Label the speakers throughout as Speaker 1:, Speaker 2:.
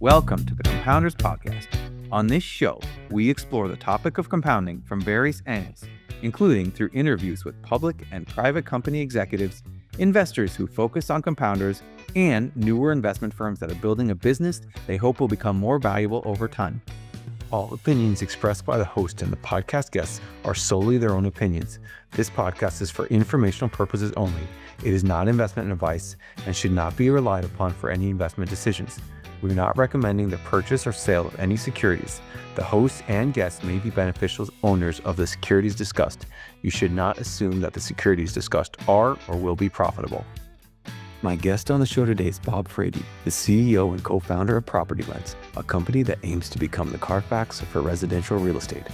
Speaker 1: Welcome to the Compounders Podcast. On this show, we explore the topic of compounding from various angles, including through interviews with public and private company executives, investors who focus on compounders, and newer investment firms that are building a business they hope will become more valuable over time.
Speaker 2: All opinions expressed by the host and the podcast guests are solely their own opinions. This podcast is for informational purposes only. It is not investment advice and should not be relied upon for any investment decisions. We are not recommending the purchase or sale of any securities. The host and guests may be beneficial owners of the securities discussed. You should not assume that the securities discussed are or will be profitable. My guest on the show today is Bob Frady, the CEO and co-founder of PropertyLens, a company that aims to become the CARFAX for residential real estate.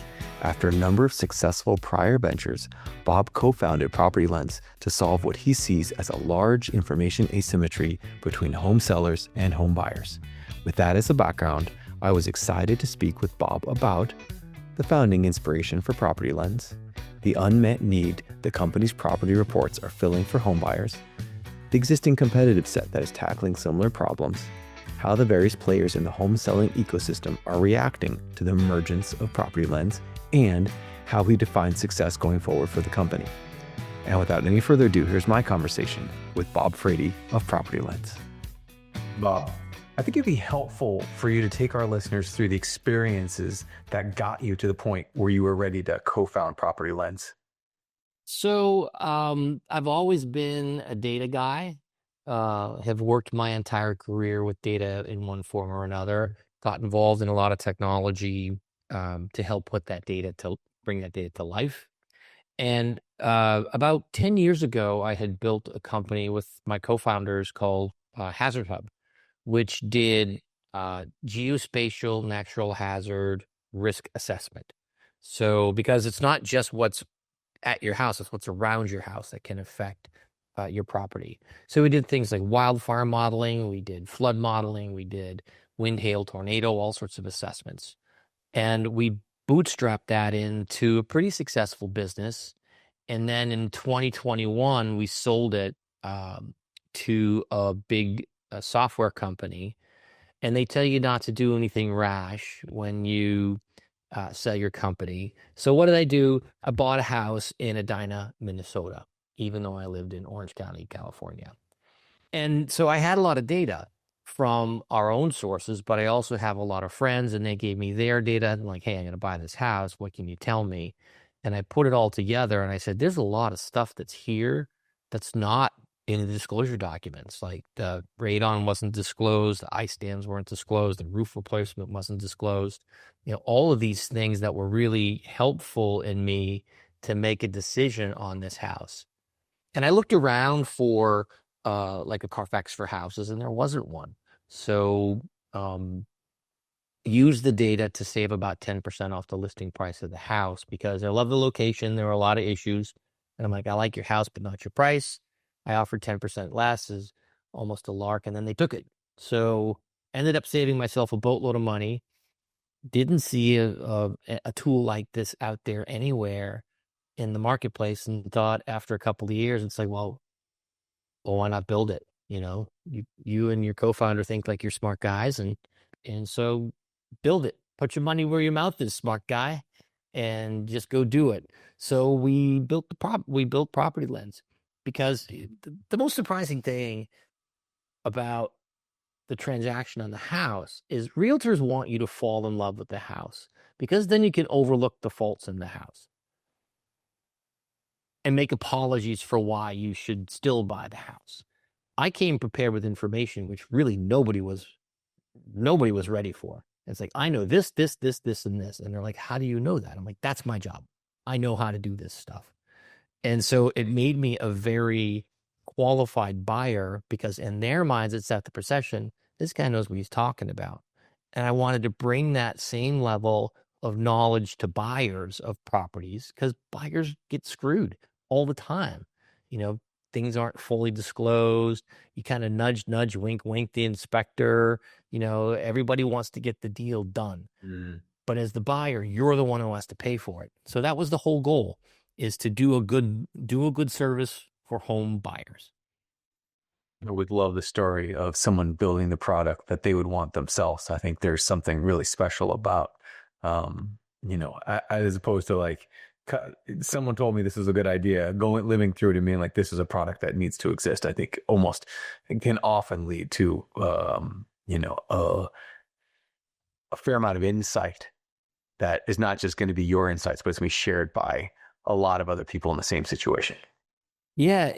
Speaker 2: After a number of successful prior ventures, Bob co-founded PropertyLens to solve what he sees as a large information asymmetry between home sellers and home buyers. With that as a background, I was excited to speak with Bob about the founding inspiration for PropertyLens, the unmet need the company's property reports are filling for home buyers, the existing competitive set that is tackling similar problems, how the various players in the home selling ecosystem are reacting to the emergence of PropertyLens, and how he defines success going forward for the company. And without any further ado, here's my conversation with Bob Frady of PropertyLens. Bob, I think it'd be helpful for you to take our listeners through the experiences that got you to the point where you were ready to co-found PropertyLens.
Speaker 3: So I've always been a data guy, have worked my entire career with data in one form or another, got involved in a lot of technology to help bring that data to life. And about 10 years ago, I had built a company with my co-founders called Hazard Hub, which did geospatial natural hazard risk assessment. So because it's not just what's at your house, it's what's around your house that can affect your property. So we did things like wildfire modeling, we did flood modeling, we did wind, hail, tornado, all sorts of assessments. And we bootstrapped that into a pretty successful business. And then in 2021, we sold it to a big software company. And they tell you not to do anything rash when you sell your company. So what did I do? I bought a house in Edina, Minnesota, even though I lived in Orange County, California. And so I had a lot of data from our own sources, but I also have a lot of friends, and they gave me their data. And like, hey, I'm going to buy this house. What can you tell me? And I put it all together, and I said, there's a lot of stuff that's here that's not in the disclosure documents. Like the radon wasn't disclosed, the ice dams weren't disclosed, the roof replacement wasn't disclosed. All of these things that were really helpful in me to make a decision on this house. And I looked around for like a CARFAX for houses, and there wasn't one. So use the data to save about 10% off the listing price of the house, because I love the location. There were a lot of issues. And I'm like, I like your house, but not your price. I offered 10% less, is almost a lark. And then they took it. So ended up saving myself a boatload of money. Didn't see a tool like this out there anywhere in the marketplace, and thought after a couple of years, it's like, well, why not build it? You and your co-founder think like you're smart guys, and so build it. Put your money where your mouth is, smart guy, and just go do it. So we built PropertyLens, because the most surprising thing about the transaction on the house is realtors want you to fall in love with the house, because then you can overlook the faults in the house and make apologies for why you should still buy the house. I came prepared with information which really nobody was ready for. It's like, I know this, and this. And they're like, how do you know that? I'm like, that's my job. I know how to do this stuff. And so it made me a very qualified buyer, because in their minds, it's at the perception, this guy knows what he's talking about. And I wanted to bring that same level of knowledge to buyers of properties, because buyers get screwed all the time. Things aren't fully disclosed. You kind of nudge, wink, the inspector. Everybody wants to get the deal done. But as the buyer, you're the one who has to pay for it. So that was the whole goal, is to do a good service for home buyers.
Speaker 2: I would love the story of someone building the product that they would want themselves. I think there's something really special about, as opposed to like someone told me this is a good idea, going living through it and being like, this is a product that needs to exist. I think almost it can often lead to, a fair amount of insight that is not just going to be your insights, but it's going to be shared by a lot of other people in the same situation.
Speaker 3: Yeah,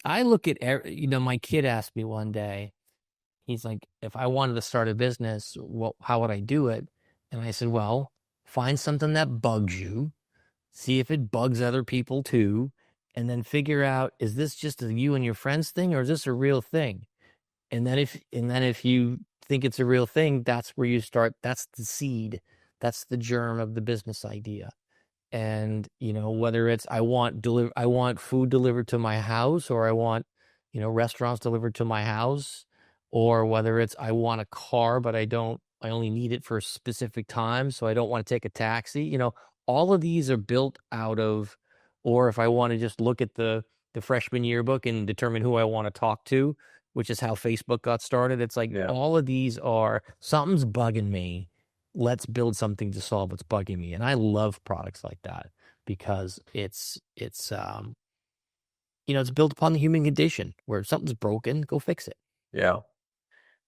Speaker 3: I look at, my kid asked me one day, he's like, if I wanted to start a business, how would I do it? And I said, well, find something that bugs you, see if it bugs other people too, and then figure out, is this just a you and your friends thing, or is this a real thing? And then if you think it's a real thing, that's where you start. That's the seed. That's the germ of the business idea. And, whether it's I want food delivered to my house, or I want, restaurants delivered to my house, or whether it's I want a car, but I only need it for a specific time, so I don't want to take a taxi. All of these are built out of, or if I want to just look at the freshman yearbook and determine who I want to talk to, which is how Facebook got started. It's like, all of these are, something's bugging me. Let's build something to solve what's bugging me. And I love products like that because it's built upon the human condition, where if something's broken, go fix it.
Speaker 2: Yeah.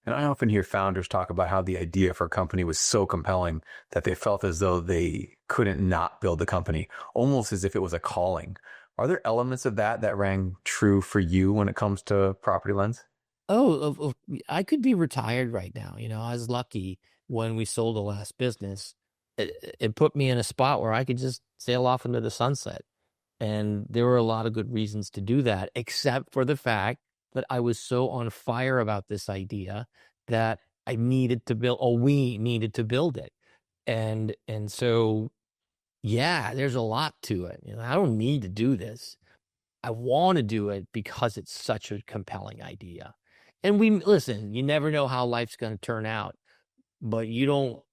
Speaker 2: And I often hear founders talk about how the idea for a company was so compelling that they felt as though they couldn't not build the company, almost as if it was a calling. Are there elements of that rang true for you when it comes to PropertyLens?
Speaker 3: Oh, I could be retired right now. I was lucky when we sold the last business. It put me in a spot where I could just sail off into the sunset. And there were a lot of good reasons to do that, except for the fact that I was so on fire about this idea that we needed to build it. And so, yeah, there's a lot to it. I don't need to do this. I want to do it because it's such a compelling idea. And listen, you never know how life's going to turn out, but you don't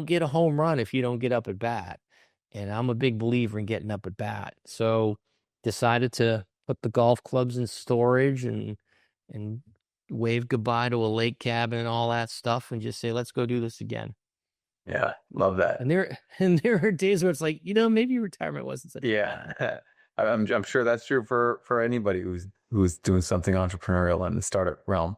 Speaker 3: get a home run if you don't get up at bat. And I'm a big believer in getting up at bat. So decided to put the golf clubs in storage and wave goodbye to a lake cabin and all that stuff and just say, let's go do this again.
Speaker 2: Yeah, love that.
Speaker 3: And there are days where it's like, maybe retirement wasn't such
Speaker 2: a bad. I'm sure that's true for anybody who's doing something entrepreneurial in the startup realm.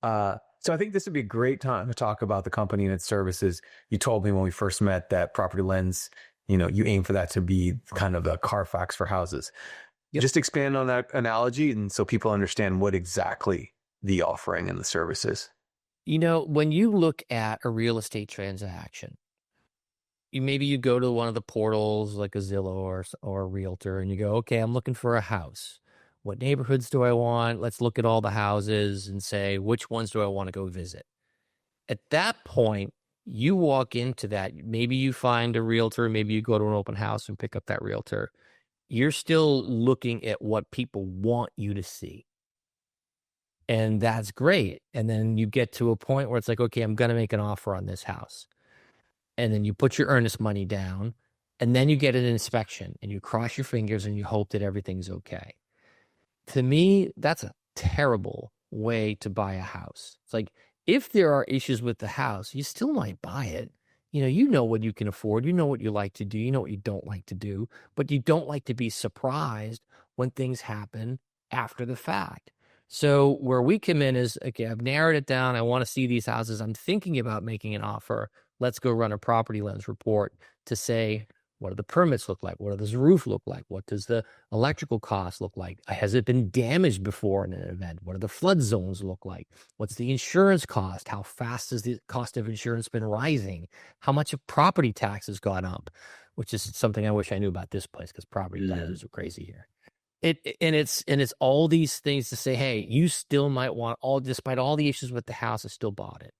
Speaker 2: So I think this would be a great time to talk about the company and its services. You told me when we first met that PropertyLens, you aim for that to be kind of the CARFAX for houses. Yep. Just expand on that analogy, and so people understand what exactly the offering and the service is.
Speaker 3: When you look at a real estate transaction, you go to one of the portals like a Zillow or a Realtor, and you go, okay, I'm looking for a house. What neighborhoods do I want? Let's look at all the houses and say, which ones do I want to go visit? At that point, you walk into that. Maybe you find a realtor. Maybe you go to an open house and pick up that realtor. You're still looking at what people want you to see. And that's great. And then you get to a point where it's like, okay, I'm going to make an offer on this house. And then you put your earnest money down, and then you get an inspection, and you cross your fingers and you hope that everything's okay. To me, that's a terrible way to buy a house. It's like, if there are issues with the house, you still might buy it. You know what you can afford. You know what you like to do. You know what you don't like to do. But you don't like to be surprised when things happen after the fact. So where we come in is, okay, I've narrowed it down. I want to see these houses. I'm thinking about making an offer. Let's go run a PropertyLens report to say, what do the permits look like? What does the roof look like? What does the electrical cost look like? Has it been damaged before in an event? What do the flood zones look like? What's the insurance cost? How fast has the cost of insurance been rising? How much have property taxes gone up? Which is something I wish I knew about this place, because property taxes are crazy here. It's all these things to say, hey, you still might want, despite all the issues with the house, I still bought it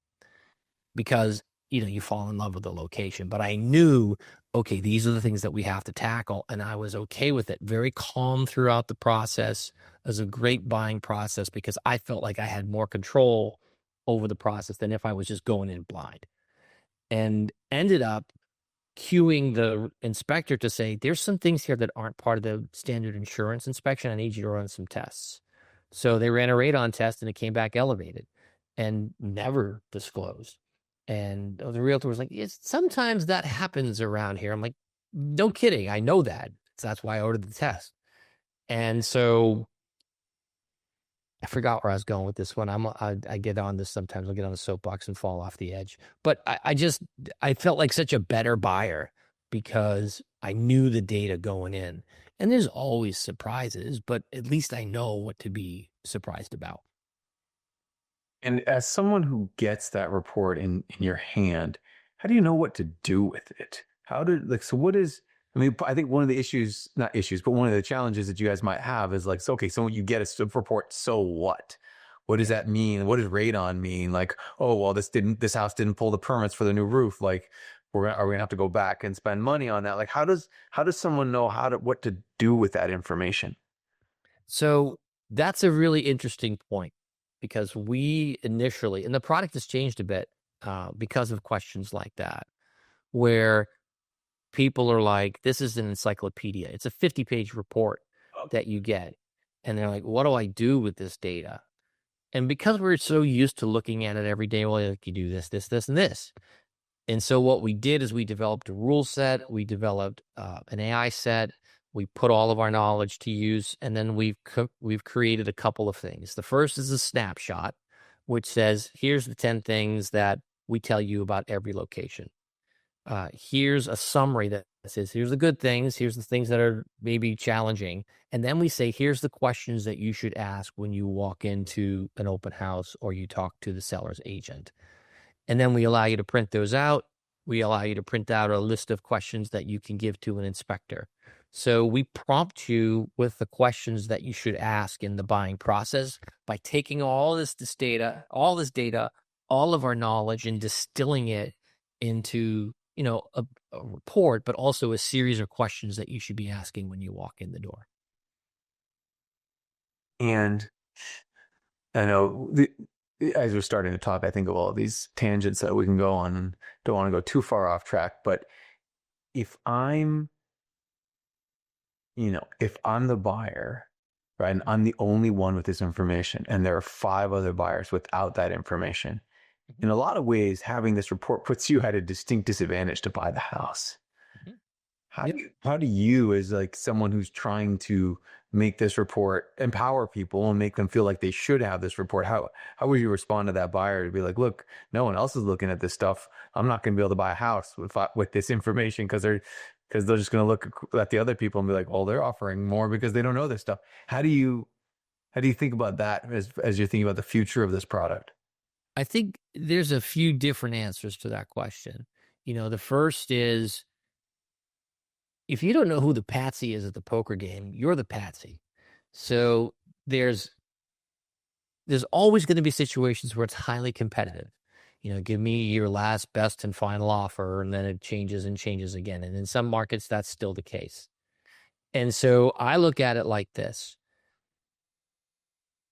Speaker 3: because you fall in love with the location. But I knew, okay, these are the things that we have to tackle. And I was okay with it. Very calm throughout the process. It was a great buying process because I felt like I had more control over the process than if I was just going in blind. And ended up cueing the inspector to say, there's some things here that aren't part of the standard insurance inspection. I need you to run some tests. So they ran a radon test and it came back elevated and never disclosed. And the realtor was like, sometimes that happens around here. I'm like, no kidding. I know that. So that's why I ordered the test. And so I forgot where I was going with this one. I get on this sometimes. I'll get on the soapbox and fall off the edge. But I felt like such a better buyer because I knew the data going in. And there's always surprises, but at least I know what to be surprised about.
Speaker 2: And as someone who gets that report in your hand, how do you know what to do with it? So what is, I mean, I think one of the issues, not issues, but one of the challenges that you guys might have is like, so, okay, so when you get a report, so what? What does that mean? What does radon mean? Like, oh, well, this house didn't pull the permits for the new roof. Like, are we gonna have to go back and spend money on that? Like, how does someone know what to do with that information?
Speaker 3: So that's a really interesting point because we initially, and the product has changed a bit because of questions like that, where people are like, this is an encyclopedia. It's a 50-page report that you get. And they're like, what do I do with this data? And because we're so used to looking at it every day, well, like you do this, this, this, and this. And so what we did is we developed a rule set. We developed an AI set. We put all of our knowledge to use. And then we've created a couple of things. The first is a snapshot, which says, here's the 10 things that we tell you about every location. Here's a summary that says, here's the good things, here's the things that are maybe challenging. And then we say, here's the questions that you should ask when you walk into an open house or you talk to the seller's agent. And then we allow you to print those out. We allow you to print out a list of questions that you can give to an inspector. So we prompt you with the questions that you should ask in the buying process by taking all this data, all of our knowledge, and distilling it into a report, but also a series of questions that you should be asking when you walk in the door.
Speaker 2: And I know as we're starting to talk, I think of all these tangents that we can go on, and don't want to go too far off track. But if I'm the buyer, right, and I'm the only one with this information, and there are 5 other buyers without that information, in a lot of ways, having this report puts you at a distinct disadvantage to buy the house. How do you, as like someone who's trying to make this report empower people and make them feel like they should have this report, how would you respond to that buyer to be like, look, no one else is looking at this stuff. I'm not going to be able to buy a house with this information because they're just going to look at the other people and be like, well, they're offering more because they don't know this stuff. How do you think about that as you're thinking about the future of this product?
Speaker 3: I think there's a few different answers to that question. The first is, if you don't know who the patsy is at the poker game, you're the patsy. So there's always going to be situations where it's highly competitive. Give me your last, best, and final offer, and then it changes and changes again. And in some markets, that's still the case. And so I look at it like this.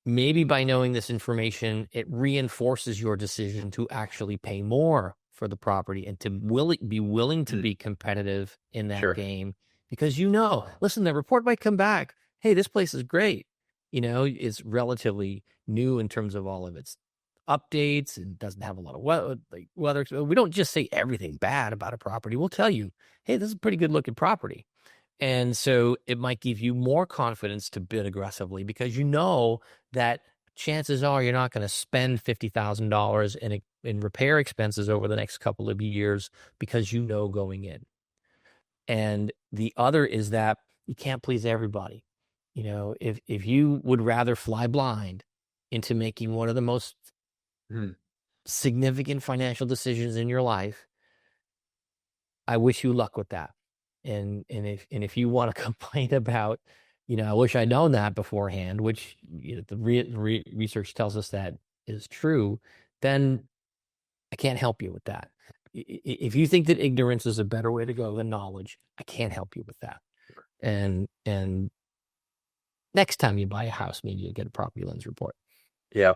Speaker 3: Maybe by knowing this information, it reinforces your decision to actually pay more for the property and to be willing to be competitive in that game, because listen, the report might come back, hey, this place is great. It's relatively new in terms of all of its updates and doesn't have a lot of weather. We don't just say everything bad about a property. We'll tell you, hey, this is a pretty good looking property. And so it might give you more confidence to bid aggressively because that chances are you're not going to spend $50,000 in repair expenses over the next couple of years because going in. And the other is that you can't please everybody. If you would rather fly blind into making one of the most significant financial decisions in your life, I wish you luck with that. And if you want to complain about, I wish I'd known that beforehand, which the research tells us that is true, then I can't help you with that. If you think that ignorance is a better way to go than knowledge, I can't help you with that. And next time you buy a house, maybe you'll get a PropertyLens report.
Speaker 2: Yeah.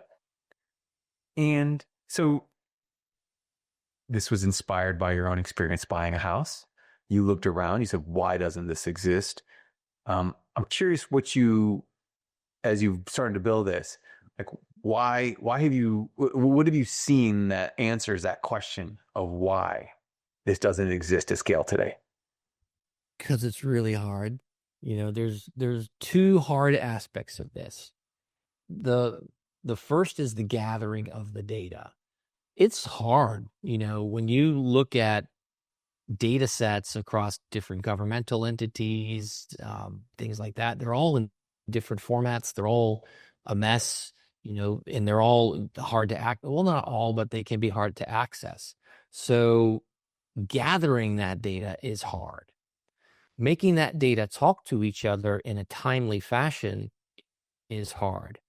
Speaker 2: And so this was inspired by your own experience buying a house. You looked around, you said, why doesn't this exist? I'm curious what you as you've started to build this, like why have you, what have you seen that answers that question of why this doesn't exist at scale today?
Speaker 3: Because it's really hard. There's two hard aspects of this. The first is the gathering of the data. It's hard, when you look at data sets across different governmental entities, things like that. They're all in different formats. They're all a mess, and they're all hard to well, not all, but they can be hard to access. So gathering that data is hard. Making that data talk to each other in a timely fashion is hard.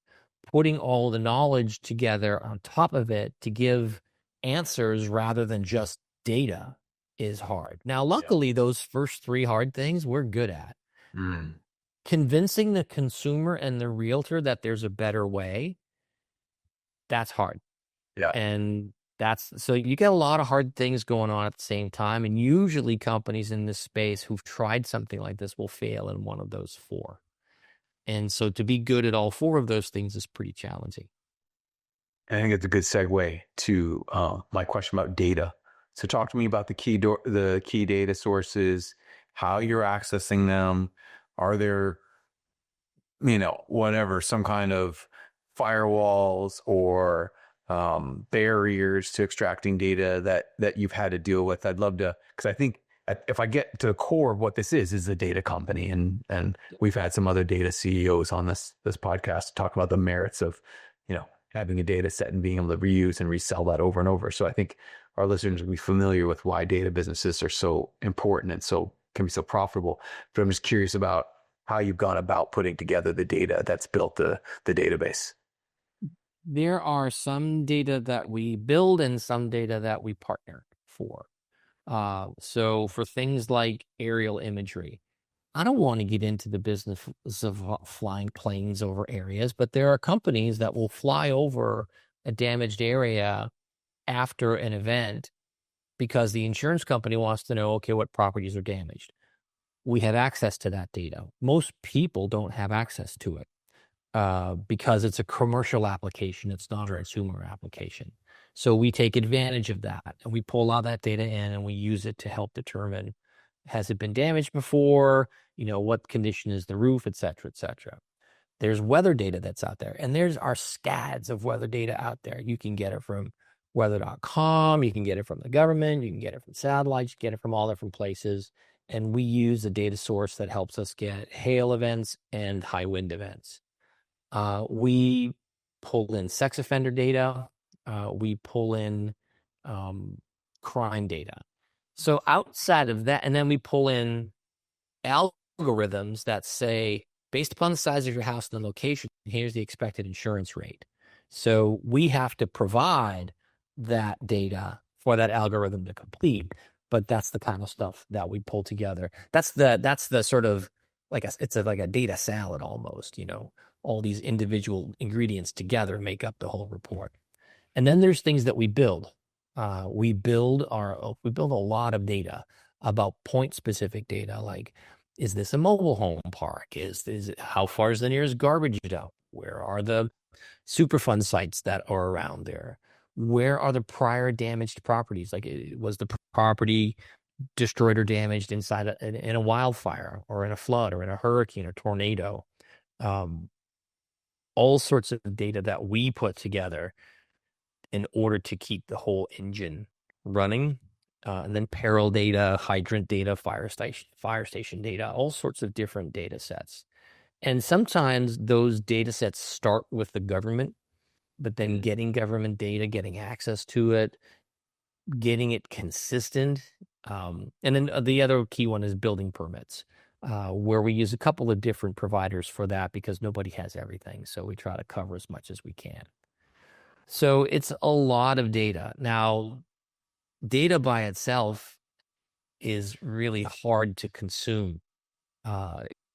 Speaker 3: Putting all the knowledge together on top of it to give answers rather than just data is hard. Now, luckily, those first three hard things we're good at. Convincing the consumer and the realtor that there's a better way, that's hard.
Speaker 2: Yeah.
Speaker 3: And so you get a lot of hard things going on at the same time. And usually companies in this space who've tried something like this will fail in one of those four. And so to be good at all four of those things is pretty challenging.
Speaker 2: I think it's a good segue to my question about data. So talk to me about the key data sources, how you're accessing them. Are there, whatever, some kind of firewalls or barriers to extracting data that you've had to deal with? I'd love to, because I think if I get to the core of what this is a data company, and we've had some other data CEOs on this podcast to talk about the merits of, having a data set and being able to reuse and resell that over and over. So I think our listeners will be familiar with why data businesses are so important and can be so profitable. But I'm just curious about how you've gone about putting together the data that's built the database.
Speaker 3: There are some data that we build and some data that we partner for. So for things like aerial imagery, I don't want to get into the business of flying planes over areas, but there are companies that will fly over a damaged area after an event because the insurance company wants to know, okay, what properties are damaged. We have access to that data. Most people don't have access to it because it's a commercial application. It's not a consumer application. So we take advantage of that and we pull all that data in and we use it to help determine, has it been damaged before? What condition is the roof, et cetera, et cetera. There's weather data that's out there, and there's our scads of weather data out there. You can get it from weather.com, you can get it from the government, you can get it from satellites, you can get it from all different places. And we use a data source that helps us get hail events and high wind events. We pull in sex offender data. We pull in crime data. So outside of that, and then we pull in algorithms that say, based upon the size of your house and the location, here's the expected insurance rate. So we have to provide that data for that algorithm to complete, but that's the kind of stuff that we pull together. That's the sort of it's like a data salad almost, all these individual ingredients together make up the whole report. And then there's things that we build. We build a lot of data about point specific data, like, is this a mobile home park? Is it, how far is the nearest garbage dump? Where are the Superfund sites that are around there? Where are the prior damaged properties? Like, was the property destroyed or damaged inside in a wildfire or in a flood or in a hurricane or tornado? All sorts of data that we put together in order to keep the whole engine running. And then peril data, hydrant data, fire station data, all sorts of different data sets. And sometimes those data sets start with the government, but then getting government data, getting access to it, getting it consistent. And then the other key one is building permits, where we use a couple of different providers for that because nobody has everything. So we try to cover as much as we can. So it's a lot of data. Now, data by itself is really hard to consume.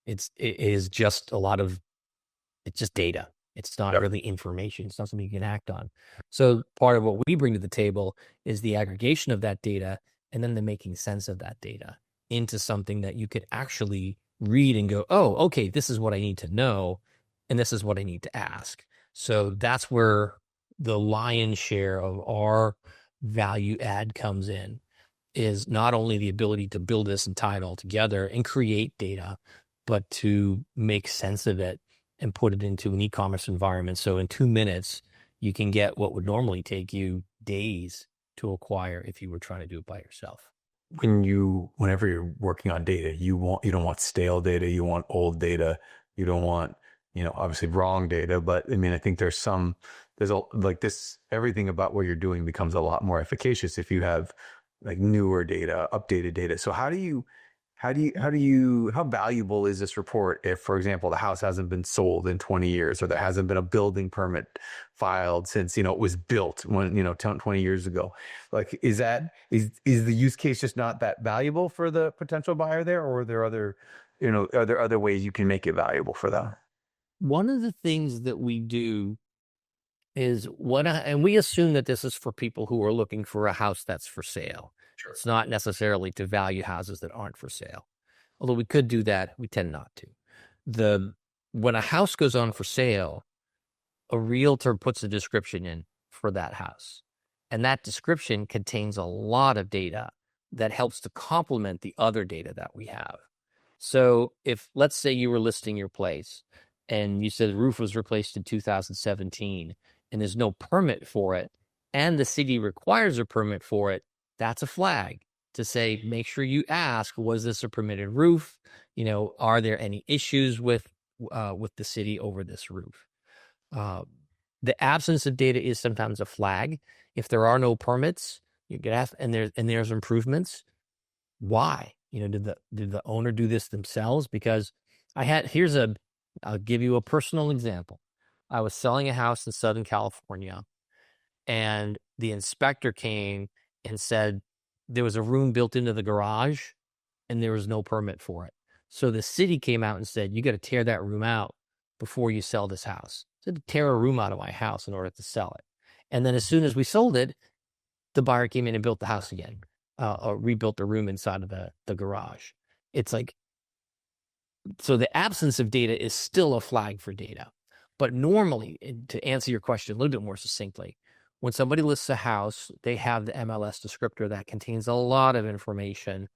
Speaker 3: It is just it's just data. It's not really information. It's not something you can act on. So part of what we bring to the table is the aggregation of that data and then the making sense of that data into something that you could actually read and go, oh, okay, this is what I need to know. and this is what I need to ask. So that's where the lion's share of our value add comes in, is not only the ability to build this and tie it all together and create data, but to make sense of it and put it into an e-commerce environment. So in 2 minutes, you can get what would normally take you days to acquire if you were trying to do it by yourself.
Speaker 2: Whenever you're working on data, you don't want stale data, you want old data, you don't want, obviously wrong data. But I mean, I think everything about what you're doing becomes a lot more efficacious if you have like newer data, updated data. So how valuable is this report if, for example, the house hasn't been sold in 20 years, or there hasn't been a building permit filed since, it was built 20 years ago? Like, is the use case just not that valuable for the potential buyer there, or are there other ways you can make it valuable for them?
Speaker 3: One of the things that we do is and we assume that this is for people who are looking for a house that's for sale.
Speaker 2: Sure.
Speaker 3: It's not necessarily to value houses that aren't for sale. Although we could do that, we tend not to. When a house goes on for sale, a realtor puts a description in for that house. And that description contains a lot of data that helps to complement the other data that we have. So if, let's say you were listing your place and you said the roof was replaced in 2017 and there's no permit for it, and the city requires a permit for it, that's a flag to say, make sure you ask, was this a permitted roof? Are there any issues with the city over this roof? The absence of data is sometimes a flag. If there are no permits, you get asked, and there's improvements. Why? Did the owner do this themselves? Because I'll give you a personal example. I was selling a house in Southern California, and the inspector came and said there was a room built into the garage and there was no permit for it. So the city came out and said, you got to tear that room out before you sell this house. So to tear a room out of my house in order to sell it. And then as soon as we sold it, the buyer came in and built the house again, or rebuilt the room inside of the garage. It's like, so the absence of data is still a flag for data. But normally, to answer your question a little bit more succinctly, when somebody lists a house, they have the MLS descriptor that contains a lot of information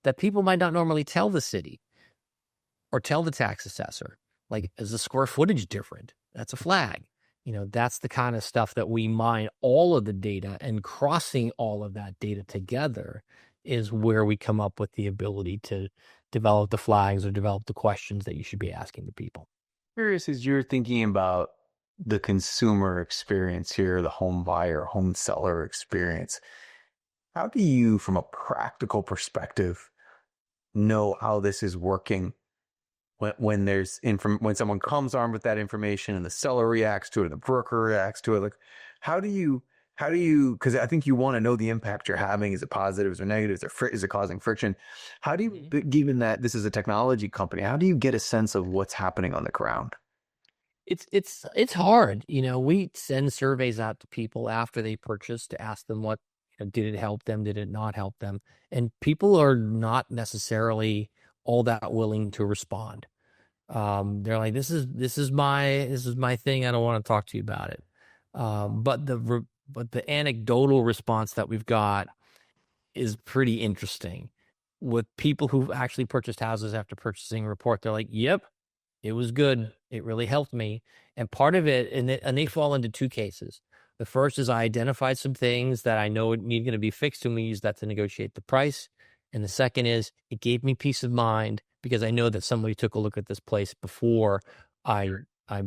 Speaker 3: that people might not normally tell the city or tell the tax assessor. Like, is the square footage different? That's a flag. That's the kind of stuff that we mine all of the data, and crossing all of that data together is where we come up with the ability to develop the flags or develop the questions that you should be asking the people.
Speaker 2: Curious, as you're thinking about the consumer experience here, the home buyer, home seller experience, how do you, from a practical perspective, know how this is working when someone comes armed with that information and the seller reacts to it and the broker reacts to it? Like, how do you, because I think you want to know the impact you're having. Is it positives or negatives, or is it causing friction? How do you, given that this is a technology company, how do you get a sense of what's happening on the ground?
Speaker 3: It's hard. We send surveys out to people after they purchase to ask them what, did it help them? Did it not help them? And people are not necessarily all that willing to respond. They're like, this is my thing. I don't want to talk to you about it. But the anecdotal response that we've got is pretty interesting. With people who've actually purchased houses after purchasing a report, they're like, yep, it was good. It really helped me. And part of it, and they fall into two cases. The first is I identified some things that I know need going to be fixed, and we use that to negotiate the price. And the second is it gave me peace of mind because I know that somebody took a look at this place before I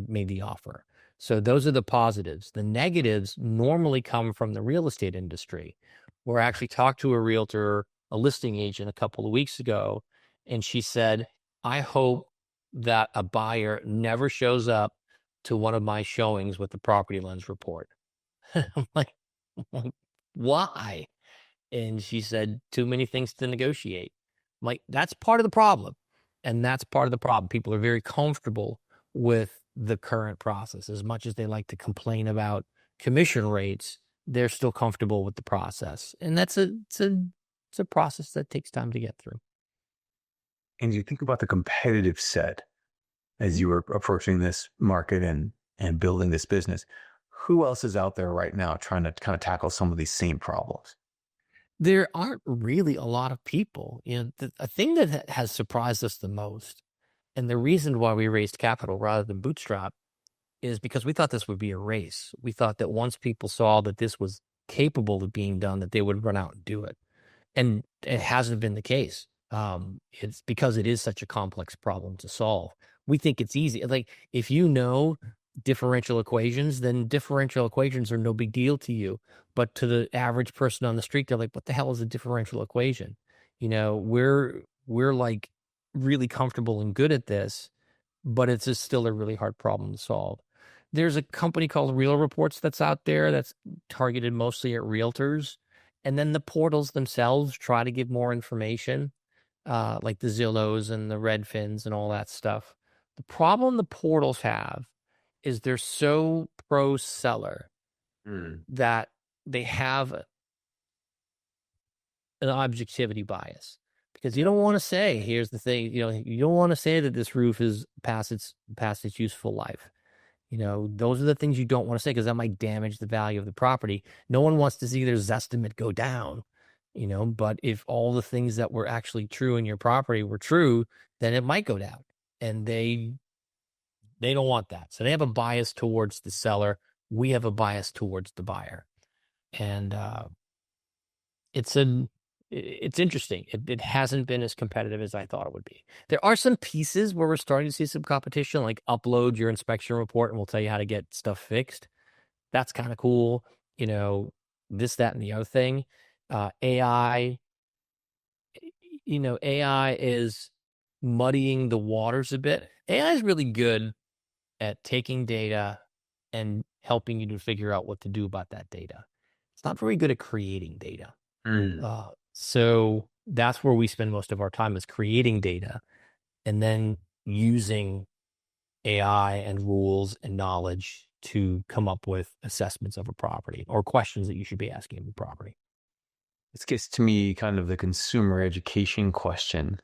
Speaker 3: made the offer. So those are the positives. The negatives normally come from the real estate industry, where I actually talked to a realtor, a listing agent, a couple of weeks ago, and she said, I hope that a buyer never shows up to one of my showings with the PropertyLens report. I'm like, why? And she said, too many things to negotiate. I'm like, that's part of the problem. And that's part of the problem. People are very comfortable with the current process. As much as they like to complain about commission rates, they're still comfortable with the process. And it's a process that takes time to get through.
Speaker 2: And you think about the competitive set as you were approaching this market and building this business. Who else is out there right now trying to kind of tackle some of these same problems?
Speaker 3: There aren't really a lot of people. A thing that has surprised us the most, and the reason why we raised capital rather than bootstrap, is because we thought this would be a race. We thought that once people saw that this was capable of being done, that they would run out and do it. And it hasn't been the case. It's because it is such a complex problem to solve. We think it's easy. Like, if you know differential equations, then differential equations are no big deal to you. But to the average person on the street, they're like, what the hell is a differential equation? We're like really comfortable and good at this, but it's just still a really hard problem to solve. There's a company called Real Reports that's out there that's targeted mostly at realtors. And then the portals themselves try to give more information, like the Zillows and the Redfins and all that stuff. The problem the portals have is they're so pro seller that they have an objectivity bias, because you don't want to say, here's the thing, you don't want to say that this roof is past its useful life. Those are the things you don't want to say, because that might damage the value of the property. No one wants to see their Zestimate go down, but if all the things that were actually true in your property were true, then it might go down. And they don't want that. So they have a bias towards the seller. We have a bias towards the buyer. And it's interesting. It hasn't been as competitive as I thought it would be. There are some pieces where we're starting to see some competition, like upload your inspection report and we'll tell you how to get stuff fixed. That's kind of cool. This, that, and the other thing. AI is muddying the waters a bit. AI is really good at taking data and helping you to figure out what to do about that data. It's not very good at creating data. So that's where we spend most of our time, is creating data and then using AI and rules and knowledge to come up with assessments of a property or questions that you should be asking of a property.
Speaker 2: This gets to me kind of the consumer education question.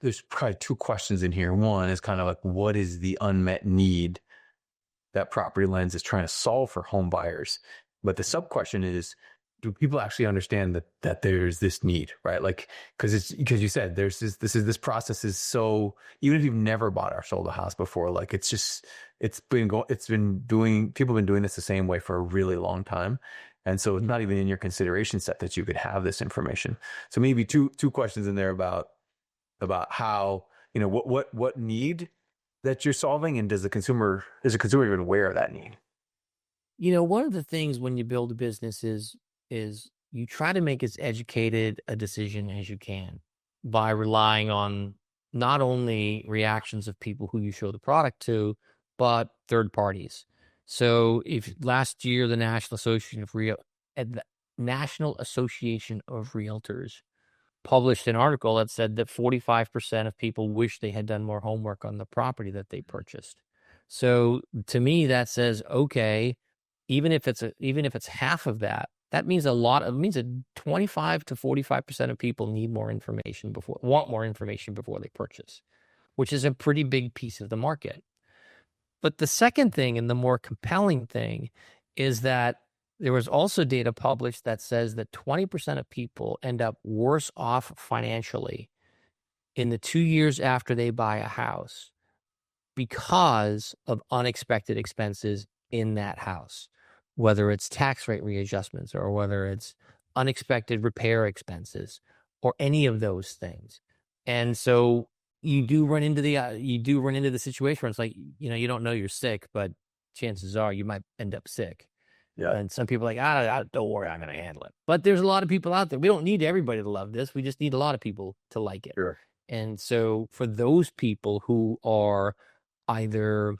Speaker 2: There's probably two questions in here. One is kind of like, what is the unmet need that PropertyLens is trying to solve for home buyers? But the sub question is, do people actually understand that there's this need, right? Like, because you said there's this process is so, even if you've never bought or sold a house before, like people have been doing this the same way for a really long time. And so it's not even in your consideration set that you could have this information. So maybe two questions in there about how, what need that you're solving, and is a consumer even aware of that need?
Speaker 3: One of the things when you build a business is you try to make as educated a decision as you can by relying on not only reactions of people who you show the product to, but third parties. So if last year the National Association of Realtors published an article that said that 45% of people wish they had done more homework on the property that they purchased. So to me, that says, okay, even if it's half of that, that means it means that 25 to 45% of people want more information before they purchase, which is a pretty big piece of the market. But the second thing, and the more compelling thing, is that there was also data published that says that 20% of people end up worse off financially in the 2 years after they buy a house because of unexpected expenses in that house, whether it's tax rate readjustments or whether it's unexpected repair expenses or any of those things. And so you do run into the situation where it's like, you don't know you're sick, but chances are you might end up sick.
Speaker 2: Yeah.
Speaker 3: And some people are like, don't worry, I'm going to handle it. But there's a lot of people out there. We don't need everybody to love this. We just need a lot of people to like it.
Speaker 2: Sure.
Speaker 3: And so for those people who are either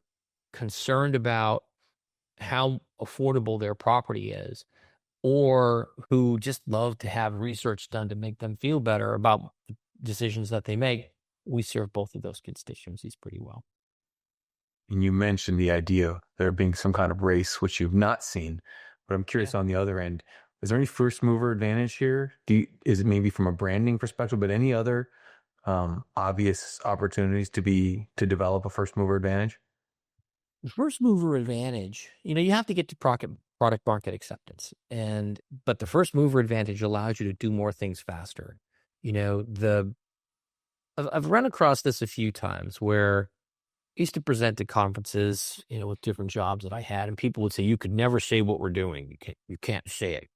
Speaker 3: concerned about how affordable their property is, or who just love to have research done to make them feel better about the decisions that they make, we serve both of those constituencies pretty well.
Speaker 2: And you mentioned the idea of there being some kind of race, which you've not seen, but I'm curious on the other end, is there any first mover advantage here? Is it maybe from a branding perspective, but any other obvious opportunities to develop a first mover advantage?
Speaker 3: The first mover advantage, you have to get to product market acceptance. But the first mover advantage allows you to do more things faster. You know, the I've run across this a few times where I used to present at conferences, with different jobs that I had, and people would say, "You could never say what we're doing. You can't say it."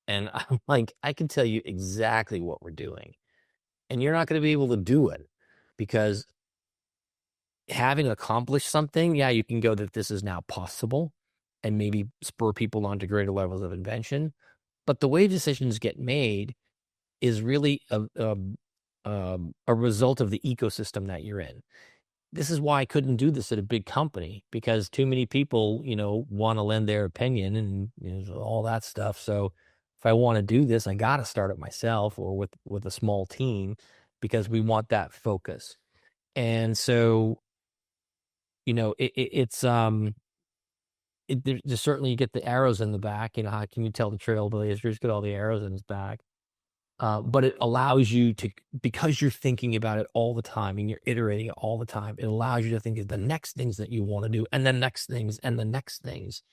Speaker 3: And I'm like, "I can tell you exactly what we're doing, and you're not going to be able to do it because having accomplished something, yeah, you can go that this is now possible, and maybe spur people on to greater levels of invention. But the way decisions get made is really a result of the ecosystem that you're in. This is why I couldn't do this at a big company because too many people, want to lend their opinion and all that stuff. So if I want to do this, I got to start it myself or with a small team because we want that focus. And so, there's certainly you get the arrows in the back. How can you tell the trailblazers get all the arrows in his back? But it allows you to, because you're thinking about it all the time and you're iterating it all the time, it allows you to think of the next things that you want to do and the next things and the next things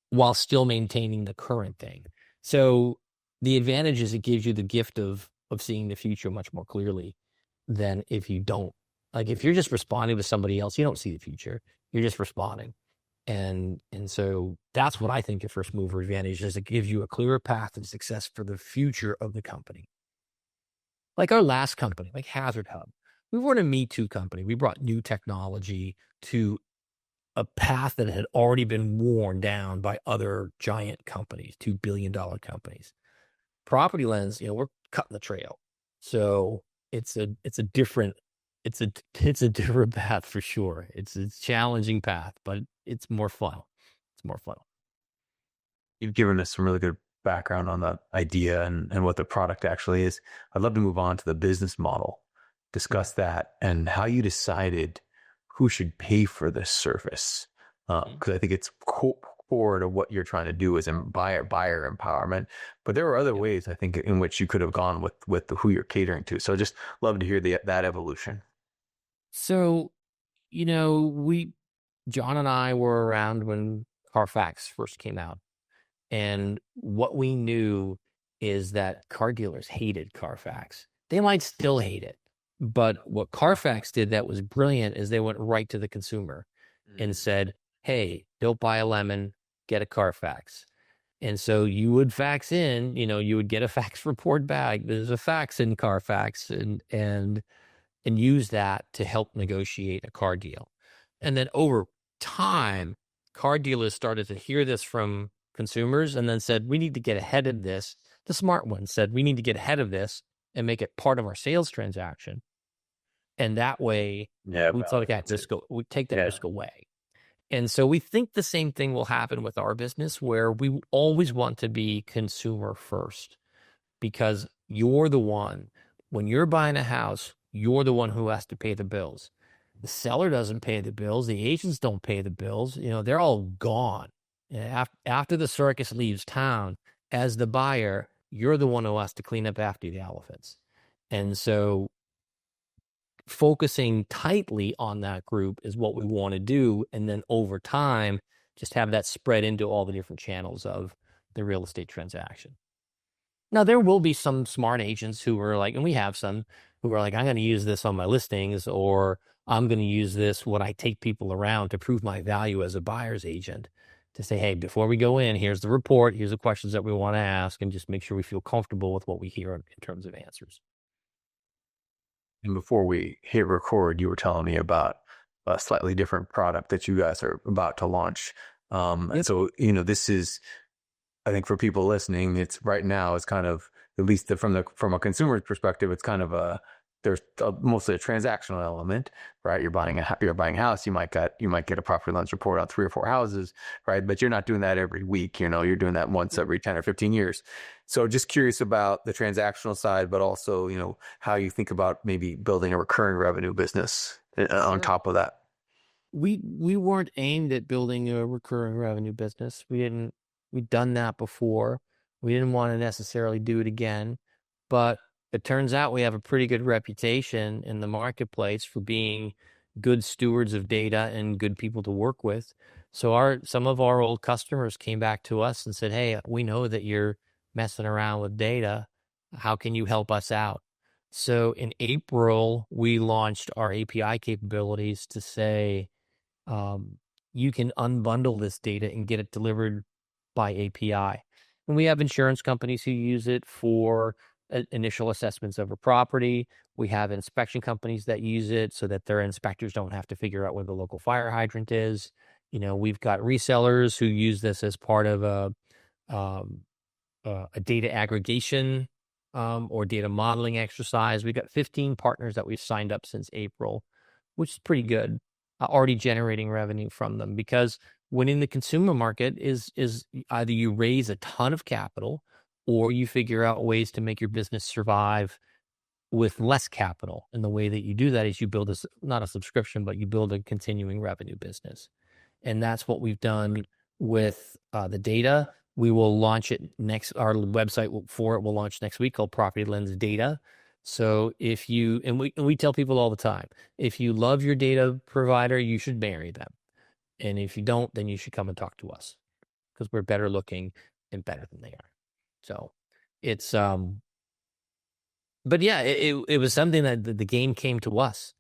Speaker 3: while still maintaining the current thing. So the advantage is it gives you the gift of seeing the future much more clearly than if you don't. Like if you're just responding to somebody else, you don't see the future. You're just responding. And so that's what I think a first mover advantage is. It gives you a clearer path to success for the future of the company. Like our last company, like Hazard Hub, we weren't a Me Too company. We brought new technology to a path that had already been worn down by other giant companies, $2 billion companies. PropertyLens, we're cutting the trail. So it's a different path for sure. It's a challenging path, but it's more fun. It's more fun.
Speaker 2: You've given us some really good background on the idea and what the product actually is. I'd love to move on to the business model, discuss that and how you decided who should pay for this service. Because I think it's core to what you're trying to do is buyer empowerment. But there are other ways I think in which you could have gone with who you're catering to. So just love to hear that evolution.
Speaker 3: So, John and I were around when CARFAX first came out. And what we knew is that car dealers hated CARFAX. They might still hate it. But what CARFAX did that was brilliant is they went right to the consumer and said, "Hey, don't buy a lemon, get a CARFAX." And so you would fax in, you would get a fax report back. There's a fax in CARFAX and use that to help negotiate a car deal. And then over time, car dealers started to hear this from consumers and then said, "We need to get ahead of this." The smart ones said, "We need to get ahead of this and make it part of our sales transaction." And that way, we take that risk away. And so we think the same thing will happen with our business, where we always want to be consumer first, because you're the one, when you're buying a house, you're the one who has to pay the bills. The seller doesn't pay the bills. The agents don't pay the bills. They're all gone. After the circus leaves town, as the buyer, you're the one who has to clean up after the elephants. And so focusing tightly on that group is what we want to do. And then over time, just have that spread into all the different channels of the real estate transaction. Now, there will be some smart agents who are like, and we have some who are like, "I'm going to use this on my listings," or "I'm going to use this when I take people around to prove my value as a buyer's agent," to say, "Hey, before we go in, here's the report, here's the questions that we want to ask," and just make sure we feel comfortable with what we hear in terms of answers.
Speaker 2: And before we hit record, you were telling me about a slightly different product that you guys are about to launch. And so, this is, I think for people listening, it's right now, it's kind of, at least from a consumer's perspective, it's kind of there's mostly a transactional element, right? You're buying a house, you might get a PropertyLens report on 3 or 4 houses, right? But you're not doing that every week, you're doing that once every 10 or 15 years. So just curious about the transactional side, but also, how you think about maybe building a recurring revenue business on top of that.
Speaker 3: We weren't aimed at building a recurring revenue business. We'd done that before. We didn't want to necessarily do it again, but it turns out we have a pretty good reputation in the marketplace for being good stewards of data and good people to work with. So some of our old customers came back to us and said, "Hey, we know that you're messing around with data. How can you help us out?" So in April, we launched our API capabilities to say, um, you can unbundle this data and get it delivered by API. And we have insurance companies who use it for initial assessments of a property. We have inspection companies that use it so that their inspectors don't have to figure out where the local fire hydrant is. We've got resellers who use this as part of um, a data aggregation or data modeling exercise. We've got 15 partners that we've signed up since April, which is pretty good, already generating revenue from them. Because winning the consumer market is either you raise a ton of capital or you figure out ways to make your business survive with less capital. And the way that you do that is you build not a subscription, but you build a continuing revenue business. And that's what we've done with the data. We will launch it our website for it will launch next week, called PropertyLens Data. So we tell people all the time, if you love your data provider, you should marry them. And if you don't, then you should come and talk to us, because we're better looking and better than they are. So it's, but yeah, it was something that the game came to us.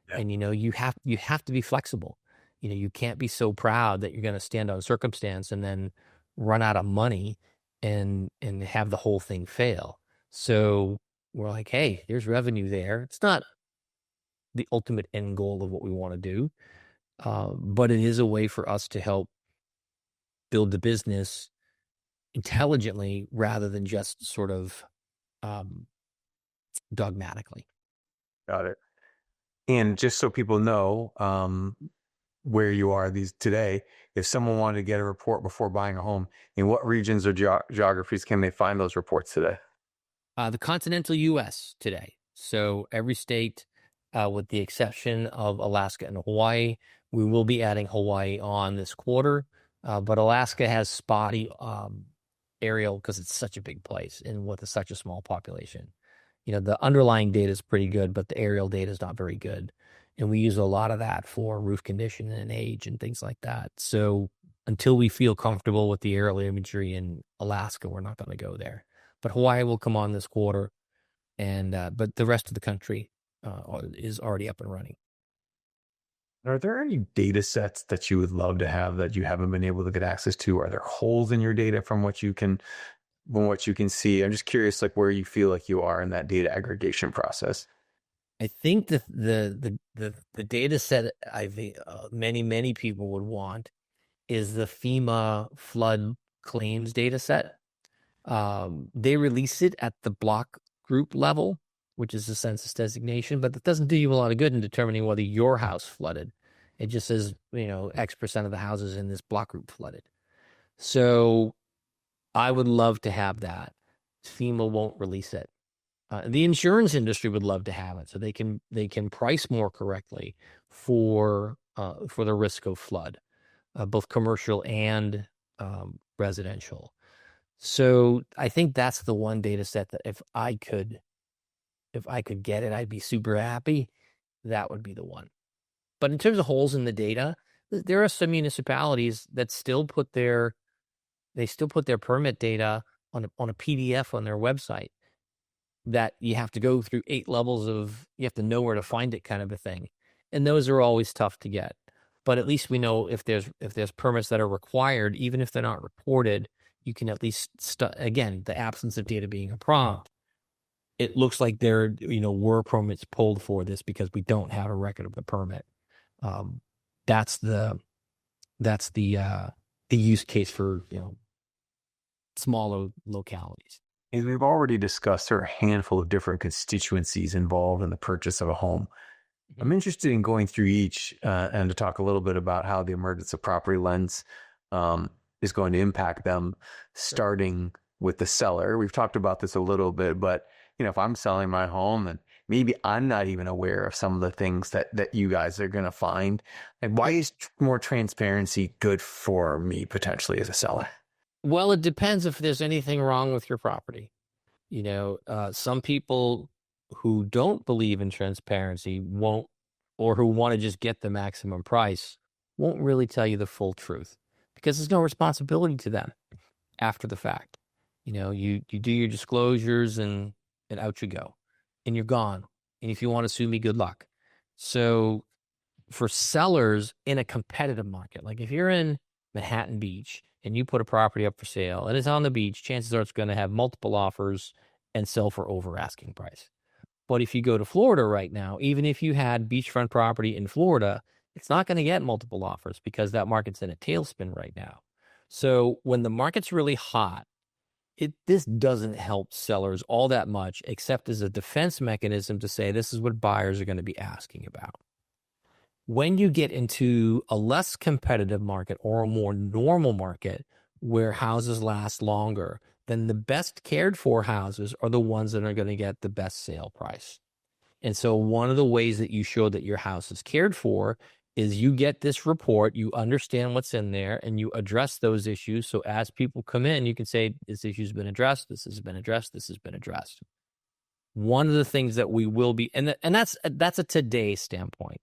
Speaker 3: Yeah. And, you have to be flexible. You can't be so proud that you're going to stand on circumstance and then run out of money and have the whole thing fail. So we're like, hey, there's revenue there. It's not the ultimate end goal of what we want to do, but it is a way for us to help build the business intelligently rather than just sort of dogmatically.
Speaker 2: Got it. And just so people know where you are today, if someone wanted to get a report before buying a home, in what regions or geographies can they find those reports today?
Speaker 3: The continental U.S. today. So every state, with the exception of Alaska and Hawaii. We will be adding Hawaii on this quarter, but Alaska has spotty aerial because it's such a big place and with such a small population. The underlying data is pretty good, but the aerial data is not very good. And we use a lot of that for roof condition and age and things like that. So until we feel comfortable with the aerial imagery in Alaska, we're not going to go there. But Hawaii will come on this quarter, and but the rest of the country is already up and running.
Speaker 2: Are there any data sets that you would love to have that you haven't been able to get access to? Are there holes in your data from what you can see? I'm just curious, like, where you feel like you are in that data aggregation process.
Speaker 3: I think the data set I think many people would want is the FEMA flood claims data set. They release it at the block group level, which is the census designation, but that doesn't do you a lot of good in determining whether your house flooded. It just says, X% of the houses in this block group flooded. So I would love to have that. FEMA won't release it. The insurance industry would love to have it, so they can price more correctly for the risk of flood, both commercial and residential. So I think that's the one data set that if I could get it, I'd be super happy. That would be the one. But in terms of holes in the data, there are some municipalities that still put their permit data on a PDF on their website that you have to go through 8 levels of, you have to know where to find it, kind of a thing. And those are always tough to get. But at least we know if there's permits that are required, even if they're not reported, you can at least, again, the absence of data being a prompt, it looks like there, were permits pulled for this because we don't have a record of the permit. That's the use case for, smaller localities.
Speaker 2: And we've already discussed there are a handful of different constituencies involved in the purchase of a home. Mm-hmm. I'm interested in going through each and to talk a little bit about how the emergence of PropertyLens is going to impact them, starting with the seller. We've talked about this a little bit, but if I'm selling my home and maybe I'm not even aware of some of the things that you guys are going to find, like, why is more transparency good for me potentially as a seller?
Speaker 3: Well, it depends if there's anything wrong with your property. Some people who don't believe in transparency won't, or who want to just get the maximum price, won't really tell you the full truth because there's no responsibility to them after the fact. You do your disclosures and out you go, and you're gone. And if you want to sue me, good luck. So for sellers in a competitive market, like if you're in Manhattan Beach and you put a property up for sale and it's on the beach, chances are it's going to have multiple offers and sell for over asking price. But if you go to Florida right now, even if you had beachfront property in Florida, it's not going to get multiple offers because that market's in a tailspin right now. So when the market's really hot, this doesn't help sellers all that much, except as a defense mechanism to say this is what buyers are going to be asking about. When you get into a less competitive market or a more normal market where houses last longer, then the best cared for houses are the ones that are going to get the best sale price. And so one of the ways that you show that your house is cared for is you get this report, you understand what's in there, and you address those issues. So as people come in, you can say, this issue's been addressed, this has been addressed, this has been addressed. One of the things that we will be, and that's a today standpoint.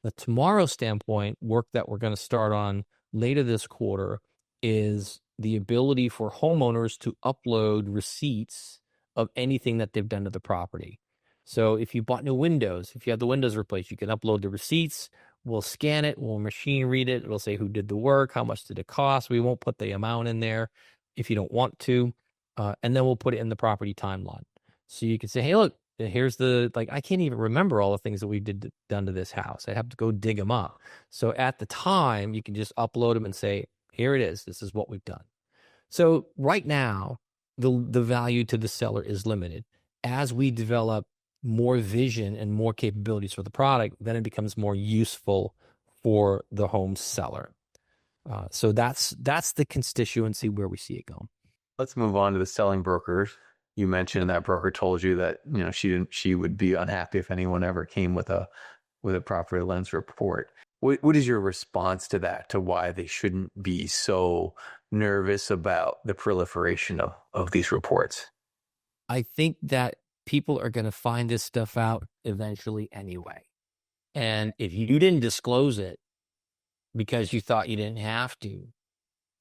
Speaker 3: The tomorrow standpoint, work that we're going to start on later this quarter, is the ability for homeowners to upload receipts of anything that they've done to the property. So if you bought new windows, if you had the windows replaced, you can upload the receipts. We'll scan it. We'll machine read it. It'll say who did the work, how much did it cost. We won't put the amount in there if you don't want to. And then we'll put it in the property timeline. So you can say, hey, look, here's I can't even remember all the things that we done to this house. I have to go dig them up. So at the time, you can just upload them and say, here it is. This is what we've done. So right now, the value to the seller is limited. As we develop more vision and more capabilities for the product, then it becomes more useful for the home seller. So that's the constituency where we see it going.
Speaker 2: Let's move on to the selling brokers. You mentioned that broker told you that she would be unhappy if anyone ever came with a PropertyLens report. What is your response to that? To why they shouldn't be so nervous about the proliferation of these reports?
Speaker 3: I think that people are going to find this stuff out eventually anyway. And if you didn't disclose it because you thought you didn't have to,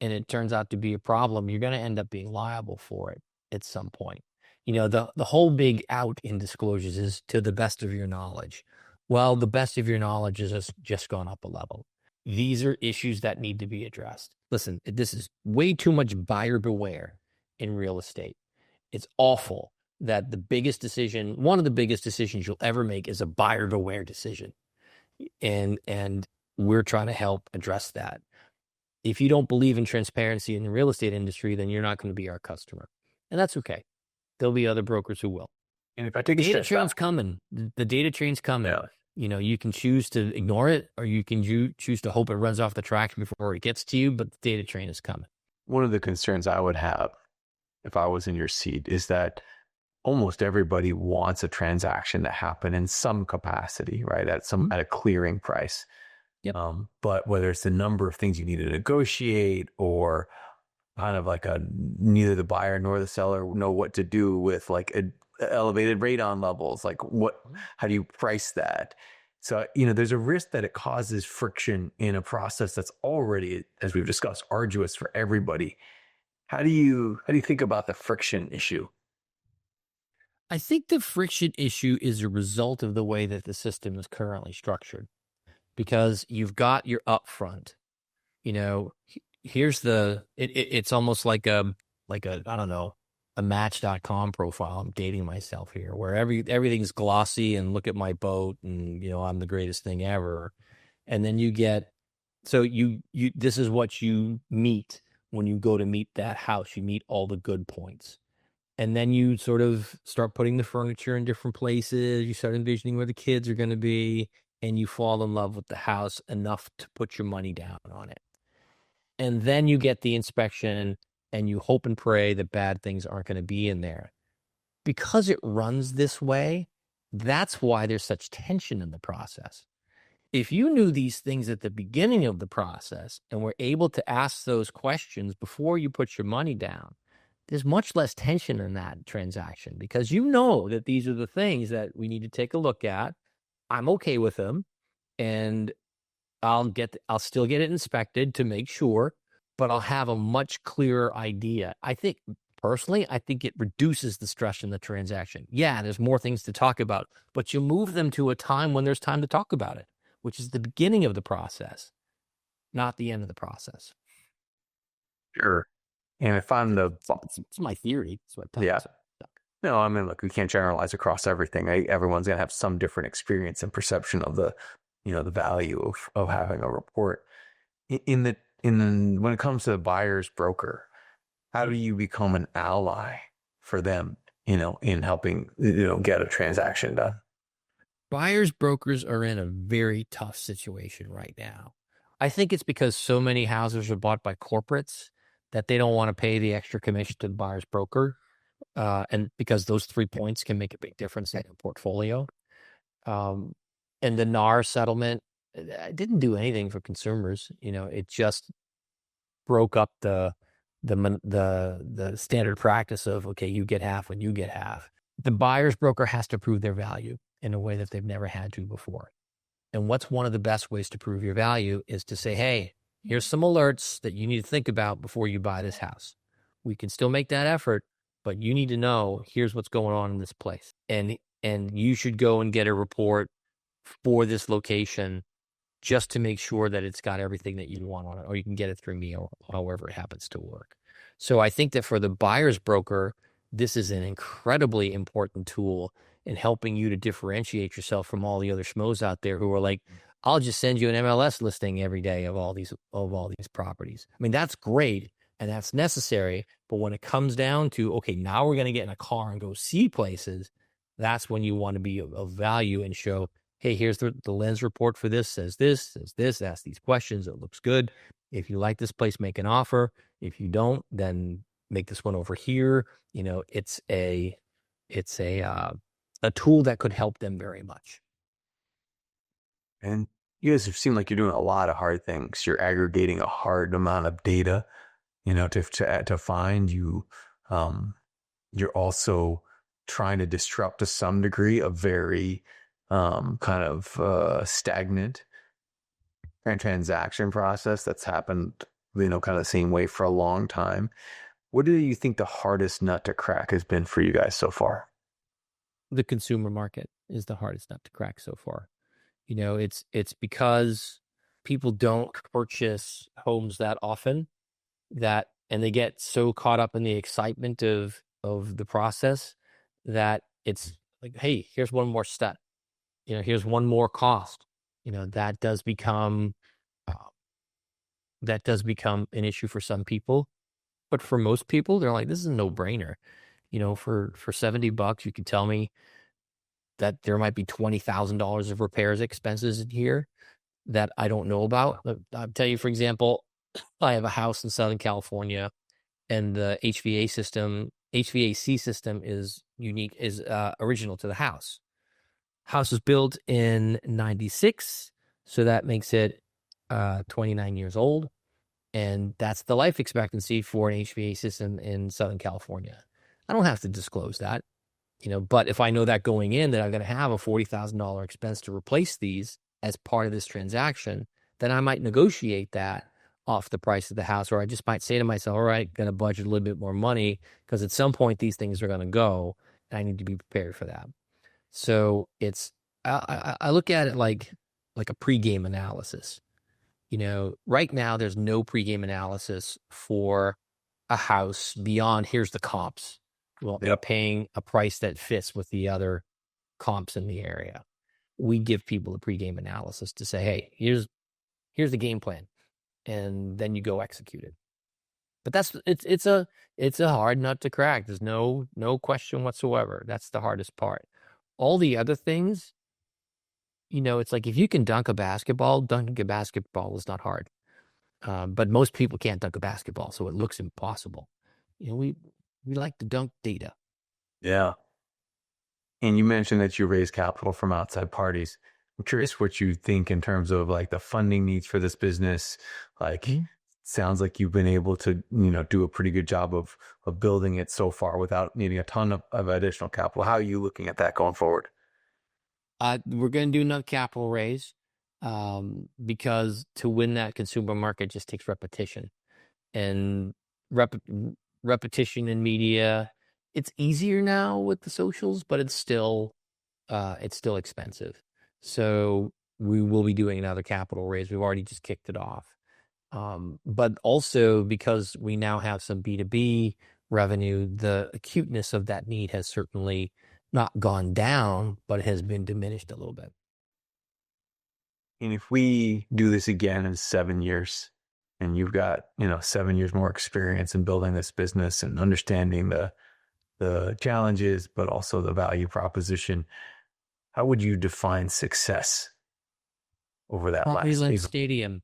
Speaker 3: and it turns out to be a problem, you're going to end up being liable for it at some point. The whole big out in disclosures is to the best of your knowledge. Well, the best of your knowledge is just gone up a level. These are issues that need to be addressed. Listen, this is way too much buyer beware in real estate. It's awful that one of the biggest decisions you'll ever make is a buyer beware decision. And we're trying to help address that. If you don't believe in transparency in the real estate industry, then you're not going to be our customer. And that's okay. There'll be other brokers who will.
Speaker 2: And if I take
Speaker 3: data train's coming, the data train's coming. Yeah. You can choose to ignore it, or you can choose to hope it runs off the tracks before it gets to you, but the data train is coming.
Speaker 2: One of the concerns I would have if I was in your seat is that almost everybody wants a transaction to happen in some capacity, right? At a clearing price.
Speaker 3: Yep.
Speaker 2: But whether it's the number of things you need to negotiate, or kind of like neither the buyer nor the seller know what to do with elevated radon levels. How do you price that? So, there's a risk that it causes friction in a process that's already, as we've discussed, arduous for everybody. How do you think about the friction issue?
Speaker 3: I think the friction issue is a result of the way that the system is currently structured, because you've got your upfront. Here's it's almost like a I don't know, a Match.com profile. I'm dating myself here, where everything's glossy and look at my boat and I'm the greatest thing ever. And then this is what you meet when you go to meet that house. You meet all the good points. And then you sort of start putting the furniture in different places. You start envisioning where the kids are going to be, and you fall in love with the house enough to put your money down on it. And then you get the inspection, and you hope and pray that bad things aren't going to be in there. Because it runs this way, that's why there's such tension in the process. If you knew these things at the beginning of the process and were able to ask those questions before you put your money down, there's much less tension in that transaction because you know that these are the things that we need to take a look at. I'm okay with them, and I'll still get it inspected to make sure, but I'll have a much clearer idea. I think personally, I think it reduces the stress in the transaction. Yeah, there's more things to talk about, but you move them to a time when there's time to talk about it, which is the beginning of the process, not the end of the process.
Speaker 2: Sure. And if I'm
Speaker 3: It's my theory. It's what
Speaker 2: yeah. No, I mean, look, we can't generalize across everything. Everyone's going to have some different experience and perception of the, the value of having a report. When it comes to the buyer's broker, how do you become an ally for them, in helping, get a transaction done?
Speaker 3: Buyers brokers are in a very tough situation right now. I think it's because so many houses are bought by corporates that they don't want to pay the extra commission to the buyer's broker. And because those 3 points can make a big difference in your portfolio. And the NAR settlement didn't do anything for consumers. It just broke up the standard practice of, okay, you get half when you get half. The buyer's broker has to prove their value in a way that they've never had to before. And what's one of the best ways to prove your value is to say, hey, here's some alerts that you need to think about before you buy this house. We can still make that effort, but you need to know, here's what's going on in this place. And you should go and get a report for this location just to make sure that it's got everything that you want on it, or you can get it through me or however it happens to work. So I think that for the buyer's broker, this is an incredibly important tool in helping you to differentiate yourself from all the other schmoes out there who are like, I'll just send you an MLS listing every day of all these properties. I mean, that's great and that's necessary. But when it comes down to, okay, now we're going to get in a car and go see places, that's when you want to be of value and show, hey, here's the lens report for this, says this, ask these questions. It looks good. If you like this place, make an offer. If you don't, then make this one over here. It's a tool that could help them very much.
Speaker 2: And you guys seem like you're doing a lot of hard things. You're aggregating a hard amount of data, to find you. You're also trying to disrupt to some degree a very kind of stagnant transaction process that's happened, kind of the same way for a long time. What do you think the hardest nut to crack has been for you guys so far?
Speaker 3: The consumer market is the hardest nut to crack so far. It's because people don't purchase homes that often, and they get so caught up in the excitement of the process that it's like, hey, here's one more step. Here's one more cost. That does become an issue for some people, but for most people, they're like, this is a no-brainer. For $70, you can tell me that there might be $20,000 of repairs expenses in here that I don't know about. I'll tell you, for example, I have a house in Southern California, and the HVAC system is unique, is original to the house. House was built in 96, so that makes it 29 years old, and that's the life expectancy for an HVAC system in Southern California. I don't have to disclose that, but if I know that going in that I'm going to have a $40,000 expense to replace these as part of this transaction, then I might negotiate that off the price of the house, or I just might say to myself, all right, going to budget a little bit more money because at some point these things are going to go, and I need to be prepared for that. So I look at it like a pregame analysis. Right now there's no pregame analysis for a house beyond here's the comps. Well, they're paying a price that fits with the other comps in the area. We give people a pregame analysis to say, hey, here's the game plan, and then you go execute it. But it's a hard nut to crack. There's no question whatsoever. That's the hardest part. All the other things, it's like if you can dunk a basketball, dunking a basketball is not hard. But most people can't dunk a basketball, so it looks impossible. We like to dunk data.
Speaker 2: Yeah. And you mentioned that you raise capital from outside parties. I'm curious what you think in terms of like the funding needs for this business. Like, sounds like you've been able to, do a pretty good job of building it so far without needing a ton of additional capital. How are you looking at that going forward?
Speaker 3: We're going to do another capital raise because to win that consumer market just takes repetition and rep- repetition in media. It's easier now with the socials, but it's still expensive. So we will be doing another capital raise. We've already just kicked it off. But also because we now have some B2B revenue, the acuteness of that need has certainly not gone down, but it has been diminished a little bit.
Speaker 2: And if we do this again in 7 years, and you've got, 7 years more experience in building this business and understanding the challenges, but also the value proposition, how would you define success over that last
Speaker 3: PropertyLens
Speaker 2: season?
Speaker 3: Stadium,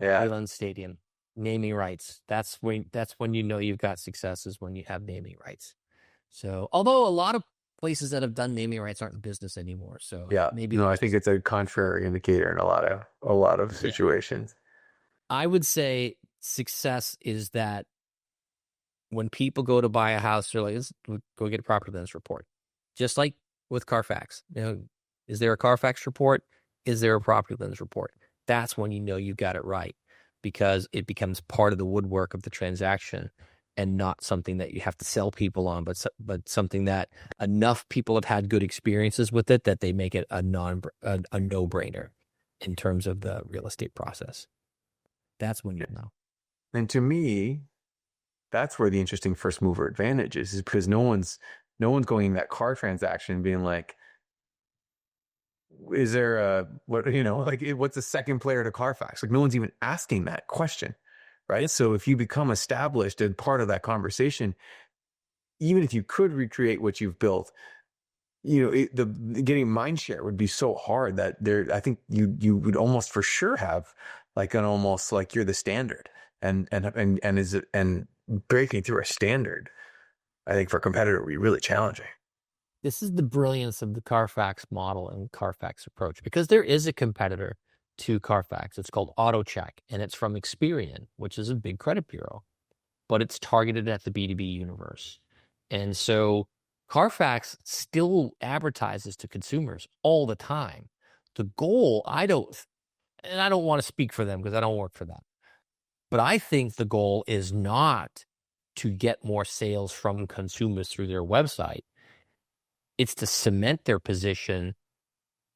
Speaker 2: Yeah,
Speaker 3: PropertyLens Stadium, naming rights. That's when you know you've got success, is when you have naming rights. So, although a lot of places that have done naming rights aren't in business anymore, so
Speaker 2: yeah.
Speaker 3: maybe
Speaker 2: No,
Speaker 3: they're
Speaker 2: I think
Speaker 3: just,
Speaker 2: it's a contrary indicator in a lot of
Speaker 3: yeah.
Speaker 2: situations.
Speaker 3: I would say success is that when people go to buy a house, they're like, let's go get a PropertyLens report. Just like with CARFAX. Is there a CARFAX report? Is there a PropertyLens report? That's when you know you got it right, because it becomes part of the woodwork of the transaction and not something that you have to sell people on, but something that enough people have had good experiences with it that they make it a no-brainer in terms of the real estate process. That's when you know.
Speaker 2: And to me, that's where the interesting first mover advantage is because no one's going in that car transaction being like, is there what's the second player to CARFAX? Like, no one's even asking that question, right? So if you become established and part of that conversation, even if you could recreate what you've built, the getting mind share would be so hard that I think you would almost for sure have like an almost like you're the standard, and breaking through a standard, I think for a competitor would be really challenging.
Speaker 3: This is the brilliance of the CARFAX model and CARFAX approach, because there is a competitor to CARFAX. It's called AutoCheck, and it's from Experian, which is a big credit bureau, but it's targeted at the B2B universe. And so CARFAX still advertises to consumers all the time. The goal, I don't want to speak for them because I don't work for them, but I think the goal is not to get more sales from consumers through their website. It's to cement their position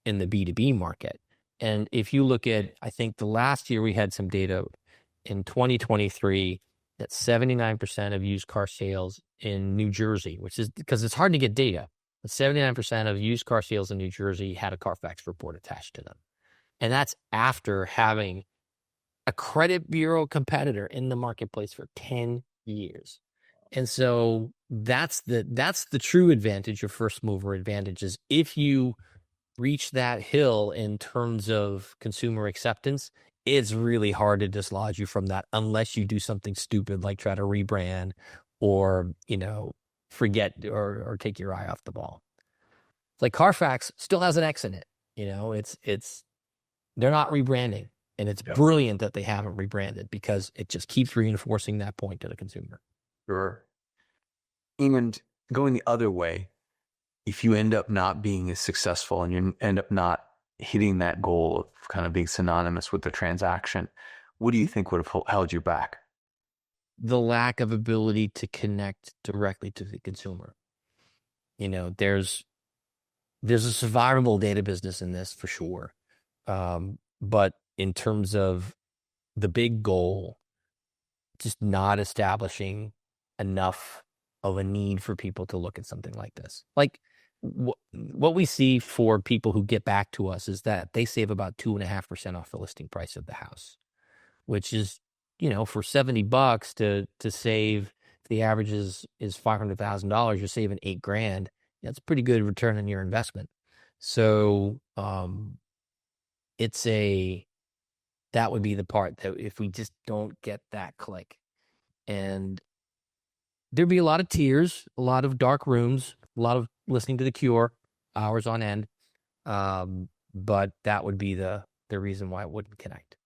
Speaker 3: in the B2B market. And if you look at, I think the last year we had some data in 2023 that 79% of used car sales in New Jersey, which is because it's hard to get data, but 79% of used car sales in New Jersey had a CARFAX report attached to them. And that's after having a credit bureau competitor in the marketplace for 10 years. And so that's the true advantage of first mover advantage, is if you reach that hill in terms of consumer acceptance, it's really hard to dislodge you from that unless you do something stupid like try to rebrand or, forget or take your eye off the ball. It's like CARFAX still has an X in it. It's they're not rebranding. And it's brilliant that they haven't rebranded, because it just keeps reinforcing that point to the consumer.
Speaker 2: Sure. And going the other way, if you end up not being as successful and you end up not hitting that goal of kind of being synonymous with the transaction, what do you think would have held you back?
Speaker 3: The lack of ability to connect directly to the consumer. There's a survivable data business in this for sure. But in terms of the big goal, just not establishing enough of a need for people to look at something like this. Like what we see for people who get back to us is that they save about 2.5% off the listing price of the house, which is, for $70 to save, if the average is $500,000, you're saving $8,000. That's a pretty good return on your investment. So, that would be the part that if we just don't get that click, and there'd be a lot of tears, a lot of dark rooms, a lot of listening to The Cure, hours on end. But that would be the reason why it wouldn't connect.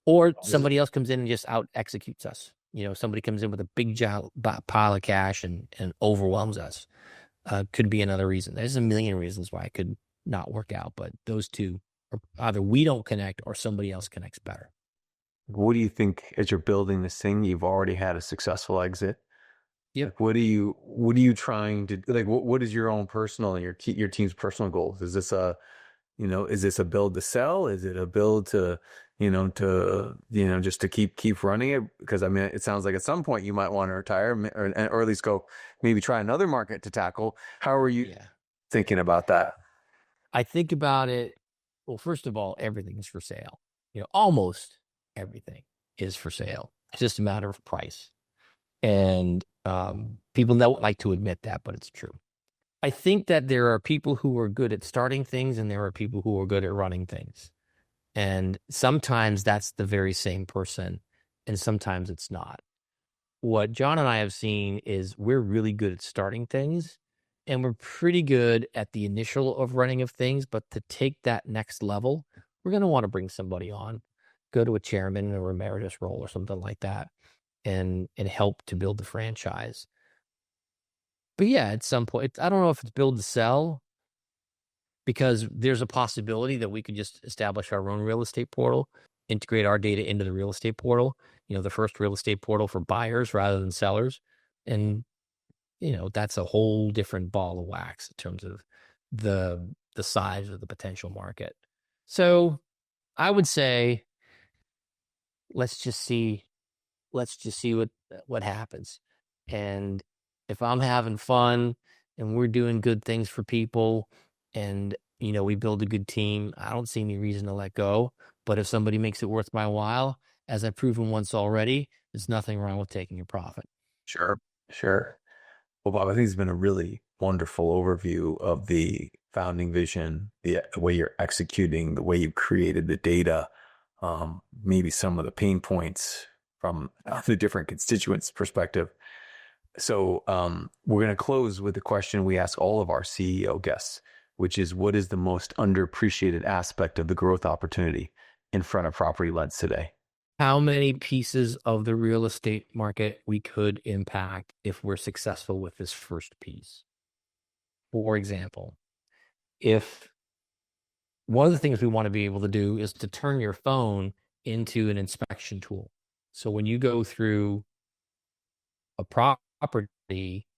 Speaker 3: Or somebody else comes in and just out executes us. Somebody comes in with a big pile of cash and overwhelms us. Could be another reason. There's a million reasons why it could not work out, but those two are either we don't connect or somebody else connects better.
Speaker 2: What do you think as you're building this thing? You've already had a successful exit.
Speaker 3: Yep.
Speaker 2: Like, what are you trying to like? What is your own personal and your team's personal goals? Is this a build to sell? Is it a build to just to keep running it? Because I mean, it sounds like at some point you might want to retire or at least go maybe try another market to tackle. How are you thinking about that?
Speaker 3: I think about it. Well, first of all, everything is for sale. Almost everything is for sale. It's just a matter of price. And people don't like to admit that, but it's true. I think that there are people who are good at starting things and there are people who are good at running things. And sometimes that's the very same person and sometimes it's not. What John and I have seen is we're really good at starting things and we're pretty good at the initial of running of things, but to take that next level, we're going to want to bring somebody on, go to a chairman or emeritus role or something like that and help to build the franchise. But yeah, at some point, I don't know if it's build to sell because there's a possibility that we could just establish our own real estate portal, integrate our data into the real estate portal, the first real estate portal for buyers rather than sellers. And, that's a whole different ball of wax in terms of the size of the potential market. So I would say, let's just see what happens. And if I'm having fun and we're doing good things for people and, we build a good team, I don't see any reason to let go. But if somebody makes it worth my while, as I've proven once already, there's nothing wrong with taking a profit.
Speaker 2: Sure. Well, Bob, I think it's been a really wonderful overview of the founding vision, the way you're executing, the way you created the data, maybe some of the pain points from the different constituents' perspective. So we're going to close with the question we ask all of our CEO guests, which is, what is the most underappreciated aspect of the growth opportunity in front of PropertyLens today?
Speaker 3: How many pieces of the real estate market we could impact if we're successful with this first piece? For example, if one of the things we want to be able to do is to turn your phone into an inspection tool. So when you go through a property,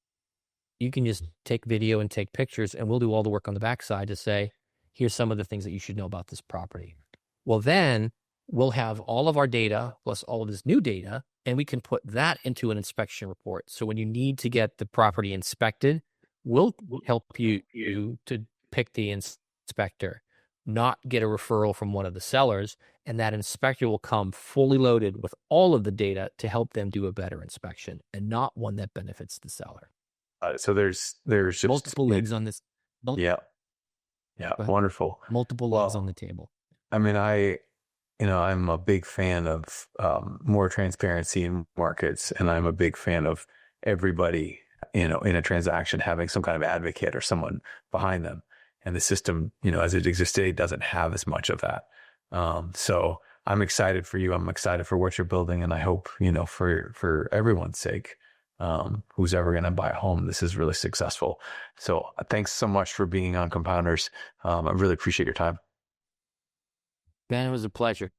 Speaker 3: you can just take video and take pictures and we'll do all the work on the backside to say, here's some of the things that you should know about this property. Well, then we'll have all of our data plus all of this new data, and we can put that into an inspection report. So when you need to get the property inspected, we'll help you to pick the inspector, not get a referral from one of the sellers. And that inspector will come fully loaded with all of the data to help them do a better inspection and not one that benefits the seller.
Speaker 2: So there's just
Speaker 3: multiple legs on this.
Speaker 2: Yeah. Wonderful.
Speaker 3: Multiple legs on the table.
Speaker 2: I mean, I'm a big fan of more transparency in markets, and I'm a big fan of everybody, in a transaction having some kind of advocate or someone behind them. And the system, as it exists today, doesn't have as much of that. So I'm excited for you. I'm excited for what you're building, and I hope, for everyone's sake, who's ever going to buy a home, this is really successful. So thanks so much for being on Compounders. I really appreciate your time.
Speaker 3: Ben, it was a pleasure.